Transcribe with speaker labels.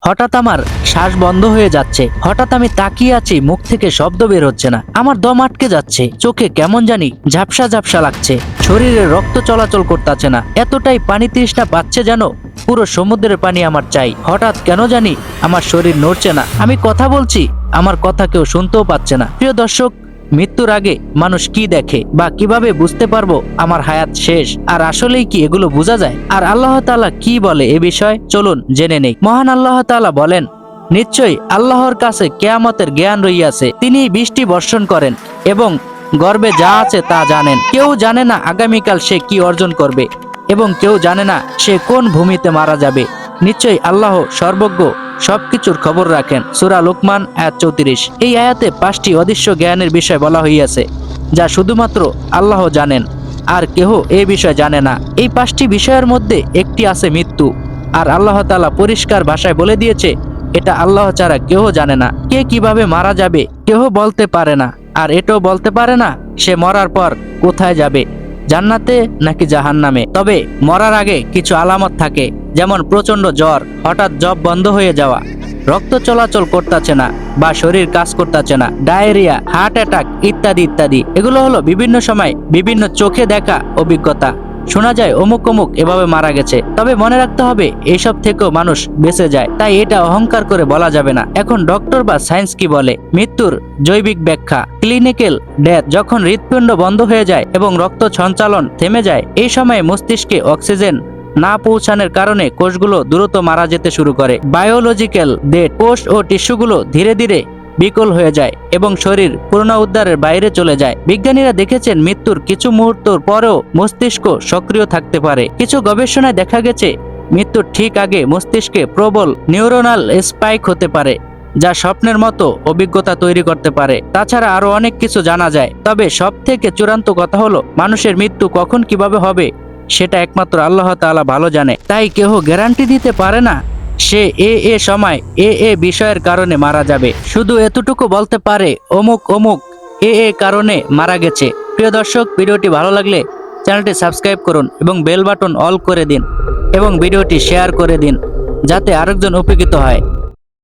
Speaker 1: হঠাৎ আমার শ্বাস বন্ধ হয়ে যাচ্ছে। হঠাৎ আমি তাকিয়ে আছি, মুখ থেকে শব্দ বের হচ্ছে না। আমার দম আটকে যাচ্ছে, চোখে কেমন জানি ঝাপসা ঝাপসা লাগছে, শরীরে রক্ত চলাচল করতেছে না। এতটাই পানি তৃষ্ণা পাচ্ছে যেন পুরো সমুদ্রের পানি আমার চাই। হঠাৎ কেন জানি আমার শরীর নড়ছে না। আমি কথা বলছি, আমার কথা কেউ শুনতেও পাচ্ছে না। প্রিয় দর্শক, মৃত্যুর আগে মানুষ কি দেখে বা কিভাবে বুঝতে পারবো আমার হায়াত শেষ? আর আসলেই কি এগুলো বোঝা যায়? আর আল্লাহ তাআলা কি বলে এ বিষয়ে চলুন জেনে নেই। মহান আল্লাহ তাআলা বলেন, নিশ্চয়ই আল্লাহর কাছে কিয়ামতের জ্ঞান রইয়াছে। তিনি বৃষ্টি বর্ষণ করেন এবং গর্ভে যা আছে তা জানেন। কেউ জানে না আগামীকাল সে কি অর্জন করবে এবং কেউ জানে না সে কোন ভূমিতে মারা যাবে। নিশ্চয়ই আল্লাহ সর্বজ্ঞ, সবকিছুর খবর রাখেন। সূরা লুকমান আয়াত 34। এই আয়াতে 5টি অদৃশ্য জ্ঞানের বিষয় বলা হইয়াছে, যা শুধুমাত্র আল্লাহ জানেন, আর কেহ এই বিষয় জানে না। এই 5টি বিষয়ের মধ্যে একটি আছে মৃত্যু, আর আল্লাহ তাআলা পরিষ্কার ভাষায় বলে দিয়েছে এটা আল্লাহ ছাড়া কেহ জানে না। কে কিভাবে মারা যাবে কেহ বলতে পারে না, আর এটাও বলতে পারে না সে মরার পর কোথায় যাবে, জান্নাতে নাকি জাহান্নামে। তবে মরার আগে কিছু আলামত থাকে, যেমন প্রচন্ড জ্বর, হঠাৎ জব বন্ধ হয়ে যাওয়া, রক্ত চলাচল করতেছে না বা শরীর কাজ করতেছে না, ডায়রিয়া, হার্ট অ্যাটাক ইত্যাদি ইত্যাদি। এগুলো হলো বিভিন্ন সময় বিভিন্ন চোখে দেখা অভিজ্ঞতা। শোনা যায় অমুক অমুক এভাবে মারা গেছে। তবে মনে রাখতে হবে এইসব থেকেও মানুষ বেঁচে যায়, তাই এটা অহংকার করে বলা যাবে না। এখন ডক্টর বা সায়েন্স কি বলে? মৃত্যুর জৈবিক ব্যাখ্যা, ক্লিনিক্যাল ডেথ, যখন হৃৎপিণ্ড বন্ধ হয়ে যায় এবং রক্ত সঞ্চালন থেমে যায়, এই সময় মস্তিষ্কে অক্সিজেন না পৌঁছানোর কারণে কোষগুলো দ্রুত মারা যেতে শুরু করে। বায়োলজিক্যাল ডেথ, কোষ ও টিস্যুগুলো ধীরে ধীরে বিকল হয়ে যায় এবং শরীর পুনরুদ্ধারের বাইরে চলে যায়। বিজ্ঞানীরা দেখেছেন মৃত্যুর কিছু মুহূর্তের পরেও মস্তিষ্ক সক্রিয় থাকতে পারে। কিছু গবেষণায় দেখা গেছে মৃত্যুর ঠিক আগে মস্তিষ্কে প্রবল নিউরোনাল স্পাইক হতে পারে, যা স্বপ্নের মতো অভিজ্ঞতা তৈরি করতে পারে। তাছাড়া আরো অনেক কিছু জানা যায়। তবে সব থেকে চূড়ান্ত কথা হলো, মানুষের মৃত্যু কখন কিভাবে হবে সেটা একমাত্র আল্লাহ তাআলা ভালো জানে। তাই কেউ গ্যারান্টি দিতে পারে না সে এ সময় এ বিষয়ের কারণে মারা যাবে। শুধু এতটুকু বলতে পারে অমুক অমুক এ কারণে মারা গেছে। প্রিয় দর্শক, ভিডিওটি ভালো লাগলে চ্যানেলটি সাবস্ক্রাইব করুন এবং বেল বাটন অল করে দিন এবং ভিডিওটি শেয়ার করে দিন, যাতে আরেকজন উপকৃত হয়।